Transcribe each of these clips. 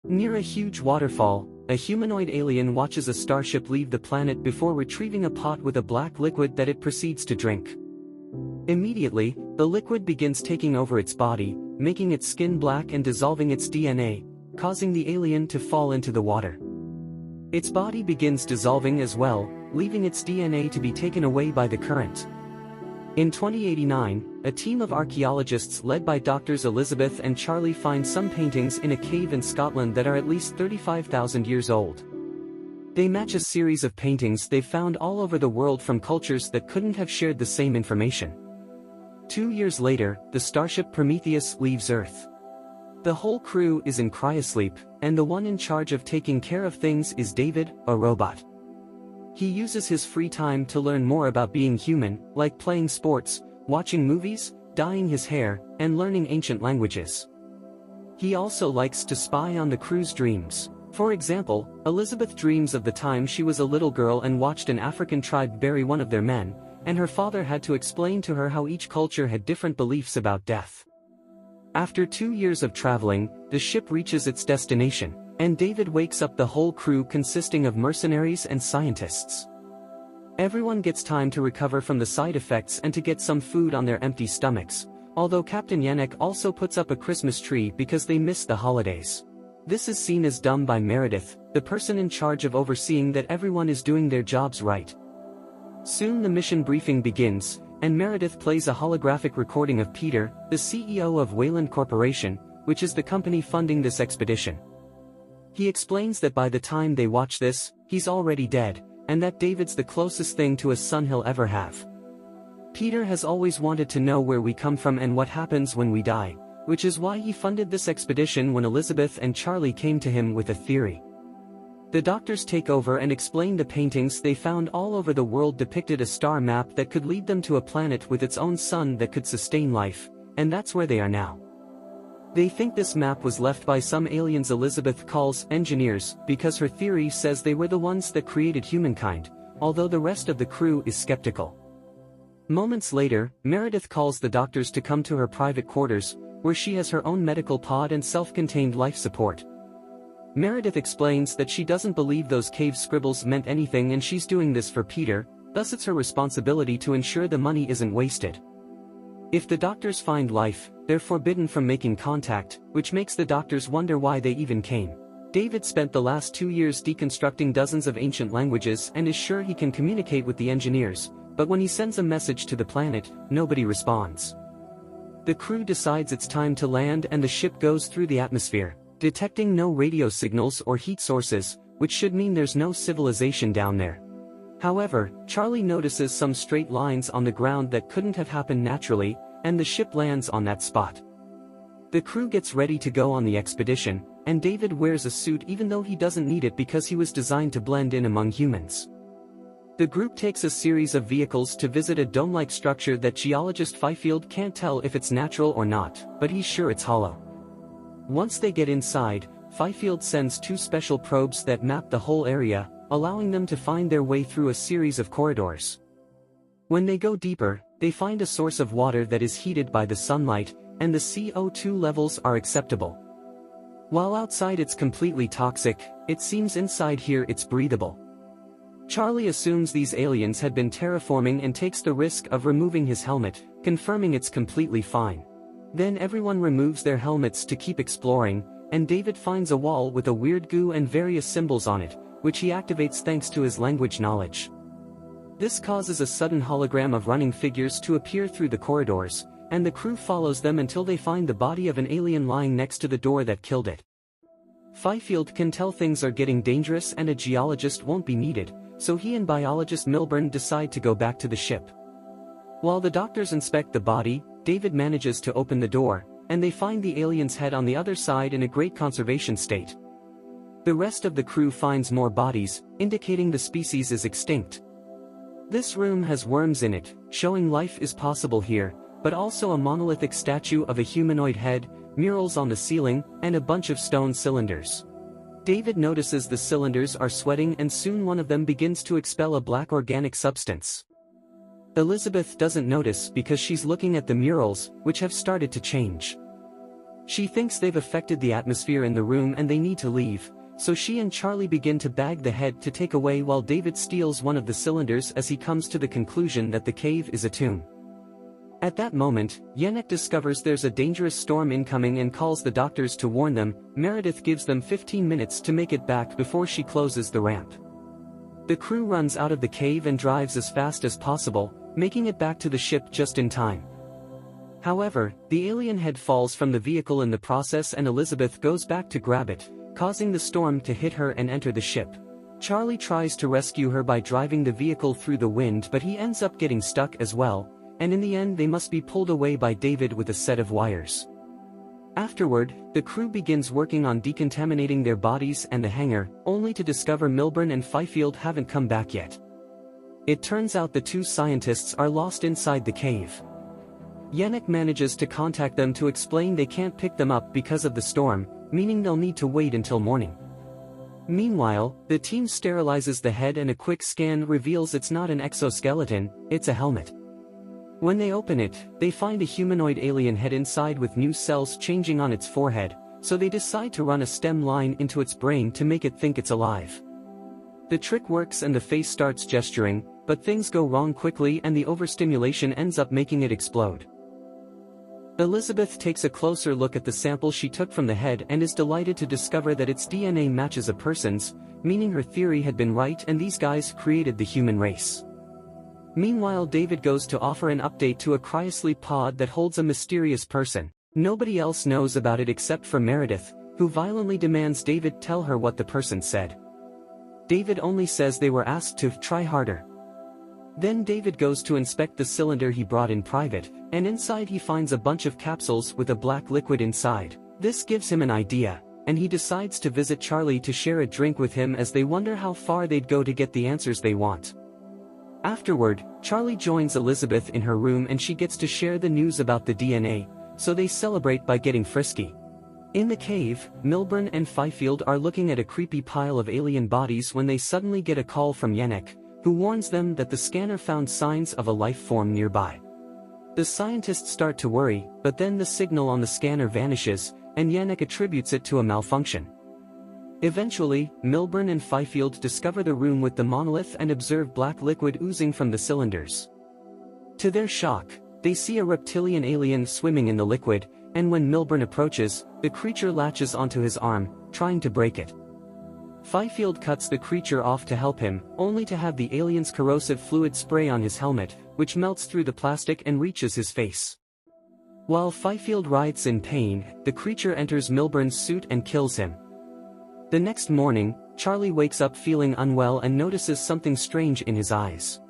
Near a huge waterfall, a humanoid alien watches a starship leave the planet before retrieving a pot with a black liquid that it proceeds to drink. Immediately, the liquid begins taking over its body, making its skin black and dissolving its DNA, causing the alien to fall into the water. Its body begins dissolving as well, leaving its DNA to be taken away by the current. In 2089, a team of archaeologists led by Doctors Elizabeth and Charlie find some paintings in a cave in Scotland that are at least 35,000 years old. They match a series of paintings they've found all over the world from cultures that couldn't have shared the same information. 2 years later, the starship Prometheus leaves Earth. The whole crew is in cryosleep, and the one in charge of taking care of things is David, a robot. He uses his free time to learn more about being human, like playing sports, watching movies, dyeing his hair, and learning ancient languages. He also likes to spy on the crew's dreams. For example, Elizabeth dreams of the time she was a little girl and watched an African tribe bury one of their men, and her father had to explain to her how each culture had different beliefs about death. After 2 years of traveling, the ship reaches its destination, and David wakes up the whole crew consisting of mercenaries and scientists. Everyone gets time to recover from the side effects and to get some food on their empty stomachs, although Captain Yannick also puts up a Christmas tree because they miss the holidays. This is seen as dumb by Meredith, the person in charge of overseeing that everyone is doing their jobs right. Soon the mission briefing begins, and Meredith plays a holographic recording of Peter, the CEO of Wayland Corporation, which is the company funding this expedition. He explains that by the time they watch this, he's already dead, and that David's the closest thing to a son he'll ever have. Peter has always wanted to know where we come from and what happens when we die, which is why he funded this expedition when Elizabeth and Charlie came to him with a theory. The doctors take over and explain the paintings they found all over the world depicted a star map that could lead them to a planet with its own sun that could sustain life, and that's where they are now. They think this map was left by some aliens Elizabeth calls engineers because her theory says they were the ones that created humankind, although the rest of the crew is skeptical. Moments later, Meredith calls the doctors to come to her private quarters, where she has her own medical pod and self-contained life support. Meredith explains that she doesn't believe those cave scribbles meant anything and she's doing this for Peter, thus it's her responsibility to ensure the money isn't wasted. If the doctors find life, they're forbidden from making contact, which makes the doctors wonder why they even came. David spent the last 2 years deconstructing dozens of ancient languages and is sure he can communicate with the engineers, but when he sends a message to the planet, nobody responds. The crew decides it's time to land and the ship goes through the atmosphere, detecting no radio signals or heat sources, which should mean there's no civilization down there. However, Charlie notices some straight lines on the ground that couldn't have happened naturally, and the ship lands on that spot. The crew gets ready to go on the expedition, and David wears a suit even though he doesn't need it because he was designed to blend in among humans. The group takes a series of vehicles to visit a dome-like structure that geologist Fifield can't tell if it's natural or not, but he's sure it's hollow. Once they get inside, Fifield sends 2 special probes that map the whole area, allowing them to find their way through a series of corridors. When they go deeper, they find a source of water that is heated by the sunlight, and the CO2 levels are acceptable. While outside it's completely toxic, it seems inside here it's breathable. Charlie assumes these aliens had been terraforming and takes the risk of removing his helmet, confirming it's completely fine. Then everyone removes their helmets to keep exploring, and David finds a wall with a weird goo and various symbols on it, which he activates thanks to his language knowledge. This causes a sudden hologram of running figures to appear through the corridors, and the crew follows them until they find the body of an alien lying next to the door that killed it. Fifield can tell things are getting dangerous and a geologist won't be needed, so he and biologist Milburn decide to go back to the ship. While the doctors inspect the body, David manages to open the door, and they find the alien's head on the other side in a great conservation state. The rest of the crew finds more bodies, indicating the species is extinct. This room has worms in it, showing life is possible here, but also a monolithic statue of a humanoid head, murals on the ceiling, and a bunch of stone cylinders. David notices the cylinders are sweating and soon one of them begins to expel a black organic substance. Elizabeth doesn't notice because she's looking at the murals, which have started to change. She thinks they've affected the atmosphere in the room and they need to leave, so she and Charlie begin to bag the head to take away while David steals one of the cylinders as he comes to the conclusion that the cave is a tomb. At that moment, Yannick discovers there's a dangerous storm incoming and calls the doctors to warn them. Meredith gives them 15 minutes to make it back before she closes the ramp. The crew runs out of the cave and drives as fast as possible, making it back to the ship just in time. However, the alien head falls from the vehicle in the process and Elizabeth goes back to grab it, causing the storm to hit her and enter the ship. Charlie tries to rescue her by driving the vehicle through the wind, but he ends up getting stuck as well, and in the end they must be pulled away by David with a set of wires. Afterward, the crew begins working on decontaminating their bodies and the hangar, only to discover Milburn and Fifield haven't come back yet. It turns out the two scientists are lost inside the cave. Yannick manages to contact them to explain they can't pick them up because of the storm, meaning they'll need to wait until morning. Meanwhile, the team sterilizes the head and a quick scan reveals it's not an exoskeleton, it's a helmet. When they open it, they find a humanoid alien head inside with new cells changing on its forehead, so they decide to run a stem line into its brain to make it think it's alive. The trick works and the face starts gesturing, but things go wrong quickly and the overstimulation ends up making it explode. Elizabeth takes a closer look at the sample she took from the head and is delighted to discover that its DNA matches a person's, meaning her theory had been right and these guys created the human race. Meanwhile, David goes to offer an update to a cryosleep pod that holds a mysterious person. Nobody else knows about it except for Meredith, who violently demands David tell her what the person said. David only says they were asked to try harder. Then David goes to inspect the cylinder he brought in private, and inside he finds a bunch of capsules with a black liquid inside. This gives him an idea, and he decides to visit Charlie to share a drink with him as they wonder how far they'd go to get the answers they want. Afterward, Charlie joins Elizabeth in her room and she gets to share the news about the DNA, so they celebrate by getting frisky. In the cave, Milburn and Fifield are looking at a creepy pile of alien bodies when they suddenly get a call from Yannick, who warns them that the scanner found signs of a life form nearby. The scientists start to worry, but then the signal on the scanner vanishes, and Yannick attributes it to a malfunction. Eventually, Milburn and Fifield discover the room with the monolith and observe black liquid oozing from the cylinders. To their shock, they see a reptilian alien swimming in the liquid, and when Milburn approaches, the creature latches onto his arm, trying to break it. Fifield cuts the creature off to help him, only to have the alien's corrosive fluid spray on his helmet, which melts through the plastic and reaches his face. While Fifield writhes in pain, the creature enters Milburn's suit and kills him. The next morning, Charlie wakes up feeling unwell and notices something strange in his eyes.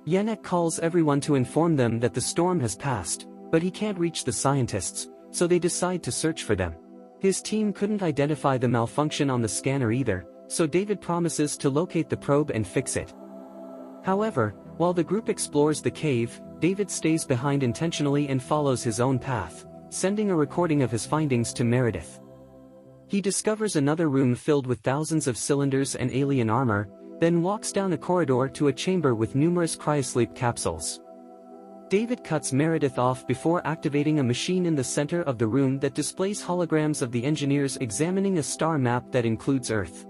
Yannick calls everyone to inform them that the storm has passed, but he can't reach the scientists, so they decide to search for them. His team couldn't identify the malfunction on the scanner either, so David promises to locate the probe and fix it. However, while the group explores the cave, David stays behind intentionally and follows his own path, sending a recording of his findings to Meredith. He discovers another room filled with thousands of cylinders and alien armor, then walks down a corridor to a chamber with numerous cryosleep capsules. David cuts Meredith off before activating a machine in the center of the room that displays holograms of the engineers examining a star map that includes Earth.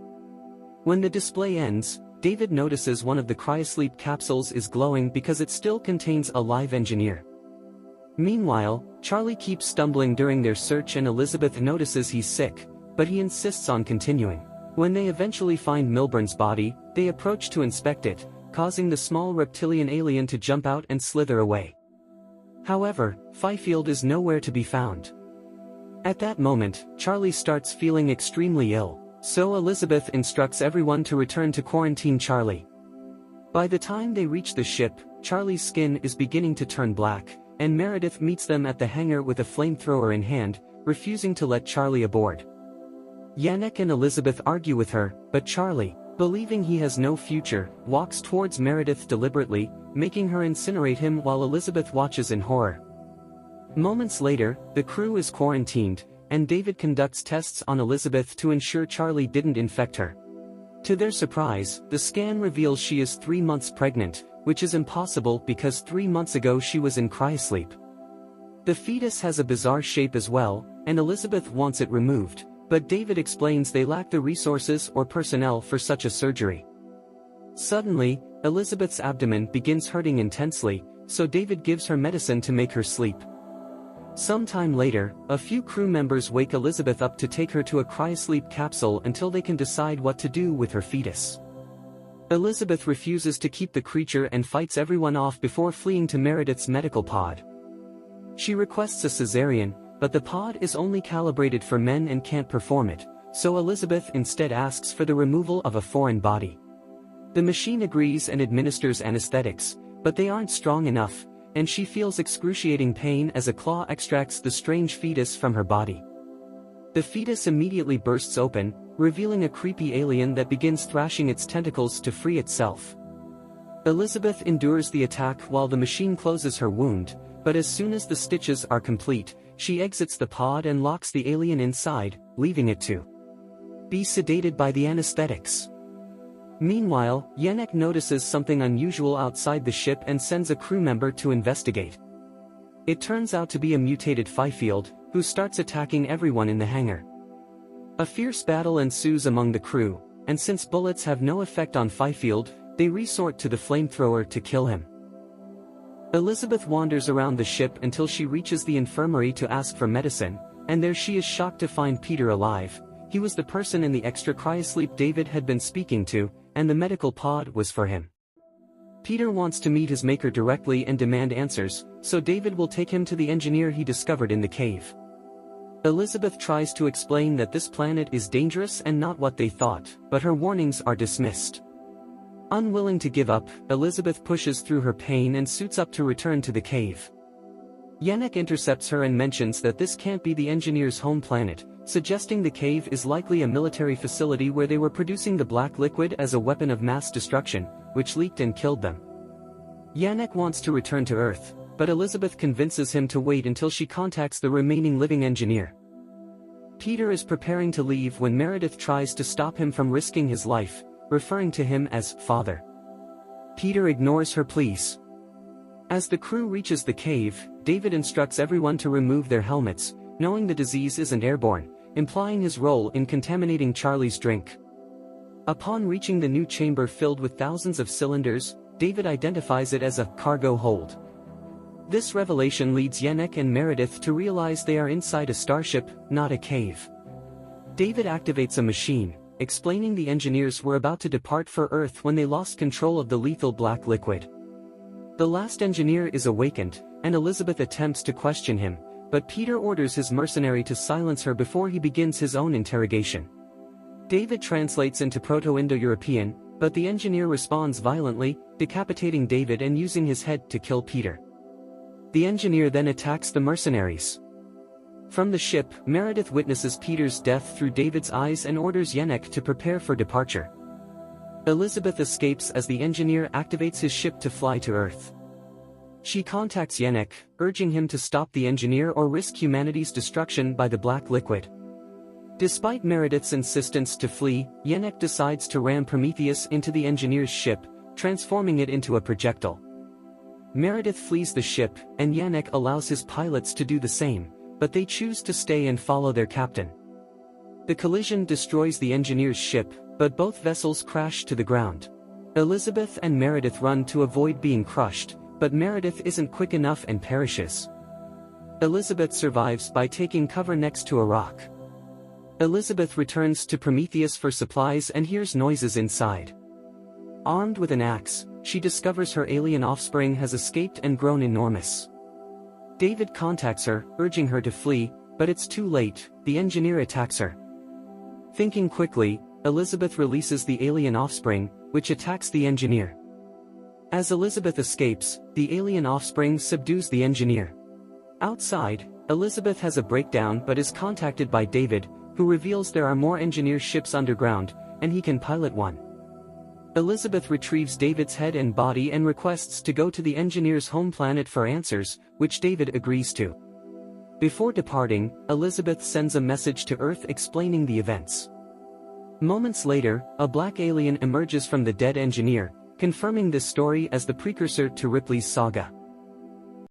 When the display ends, David notices one of the cryosleep capsules is glowing because it still contains a live engineer. Meanwhile, Charlie keeps stumbling during their search and Elizabeth notices he's sick, but he insists on continuing. When they eventually find Milburn's body, they approach to inspect it, causing the small reptilian alien to jump out and slither away. However, Fifield is nowhere to be found. At that moment, Charlie starts feeling extremely ill, so Elizabeth instructs everyone to return to quarantine Charlie. By the time they reach the ship, Charlie's skin is beginning to turn black, and Meredith meets them at the hangar with a flamethrower in hand, refusing to let Charlie aboard. Yannick and Elizabeth argue with her, but Charlie, believing he has no future, walks towards Meredith deliberately, making her incinerate him while Elizabeth watches in horror. Moments later, the crew is quarantined, and David conducts tests on Elizabeth to ensure Charlie didn't infect her. To their surprise, the scan reveals she is 3 months pregnant, which is impossible because 3 months ago she was in cryosleep. The fetus has a bizarre shape as well, and Elizabeth wants it removed, but David explains they lack the resources or personnel for such a surgery. Suddenly, Elizabeth's abdomen begins hurting intensely, so David gives her medicine to make her sleep. Sometime later, a few crew members wake Elizabeth up to take her to a cryosleep capsule until they can decide what to do with her fetus. Elizabeth refuses to keep the creature and fights everyone off before fleeing to Meredith's medical pod. She requests a cesarean, but the pod is only calibrated for men and can't perform it, so Elizabeth instead asks for the removal of a foreign body. The machine agrees and administers anesthetics, but they aren't strong enough, and she feels excruciating pain as a claw extracts the strange fetus from her body. The fetus immediately bursts open, revealing a creepy alien that begins thrashing its tentacles to free itself. Elizabeth endures the attack while the machine closes her wound, but as soon as the stitches are complete, she exits the pod and locks the alien inside, leaving it to be sedated by the anesthetics. Meanwhile, Yannick notices something unusual outside the ship and sends a crew member to investigate. It turns out to be a mutated Fifield, who starts attacking everyone in the hangar. A fierce battle ensues among the crew, and since bullets have no effect on Fifield, they resort to the flamethrower to kill him. Elizabeth wanders around the ship until she reaches the infirmary to ask for medicine, and there she is shocked to find Peter alive. He was the person in the extra cryosleep David had been speaking to, and the medical pod was for him. Peter wants to meet his maker directly and demand answers, so David will take him to the engineer he discovered in the cave. Elizabeth tries to explain that this planet is dangerous and not what they thought, but her warnings are dismissed. Unwilling to give up, Elizabeth pushes through her pain and suits up to return to the cave. Yannick intercepts her and mentions that this can't be the engineer's home planet, suggesting the cave is likely a military facility where they were producing the black liquid as a weapon of mass destruction, which leaked and killed them. Yannick wants to return to Earth, but Elizabeth convinces him to wait until she contacts the remaining living engineer. Peter is preparing to leave when Meredith tries to stop him from risking his life, referring to him as father. Peter ignores her pleas. As the crew reaches the cave, David instructs everyone to remove their helmets, knowing the disease isn't airborne, implying his role in contaminating Charlie's drink. Upon reaching the new chamber filled with thousands of cylinders, David identifies it as a cargo hold. This revelation leads Yannick and Meredith to realize they are inside a starship, not a cave. David activates a machine, explaining the engineers were about to depart for Earth when they lost control of the lethal black liquid. The last engineer is awakened, and Elizabeth attempts to question him, but Peter orders his mercenary to silence her before he begins his own interrogation. David translates into Proto-Indo-European, but the engineer responds violently, decapitating David and using his head to kill Peter. The engineer then attacks the mercenaries. From the ship, Meredith witnesses Peter's death through David's eyes and orders Yannick to prepare for departure. Elizabeth escapes as the engineer activates his ship to fly to Earth. She contacts Yannick, urging him to stop the engineer or risk humanity's destruction by the black liquid. Despite Meredith's insistence to flee, Yannick decides to ram Prometheus into the engineer's ship, transforming it into a projectile. Meredith flees the ship, and Yannick allows his pilots to do the same, but they choose to stay and follow their captain. The collision destroys the engineer's ship, but both vessels crash to the ground. Elizabeth and Meredith run to avoid being crushed, but Meredith isn't quick enough and perishes. Elizabeth survives by taking cover next to a rock. Elizabeth returns to Prometheus for supplies and hears noises inside. Armed with an axe, she discovers her alien offspring has escaped and grown enormous. David contacts her, urging her to flee, but it's too late, the engineer attacks her. Thinking quickly, Elizabeth releases the alien offspring, which attacks the engineer. As Elizabeth escapes, the alien offspring subdues the engineer. Outside, Elizabeth has a breakdown but is contacted by David, who reveals there are more engineer ships underground, and he can pilot one. Elizabeth retrieves David's head and body and requests to go to the engineer's home planet for answers, which David agrees to. Before departing, Elizabeth sends a message to Earth explaining the events. Moments later, a black alien emerges from the dead engineer, confirming this story as the precursor to Ripley's saga.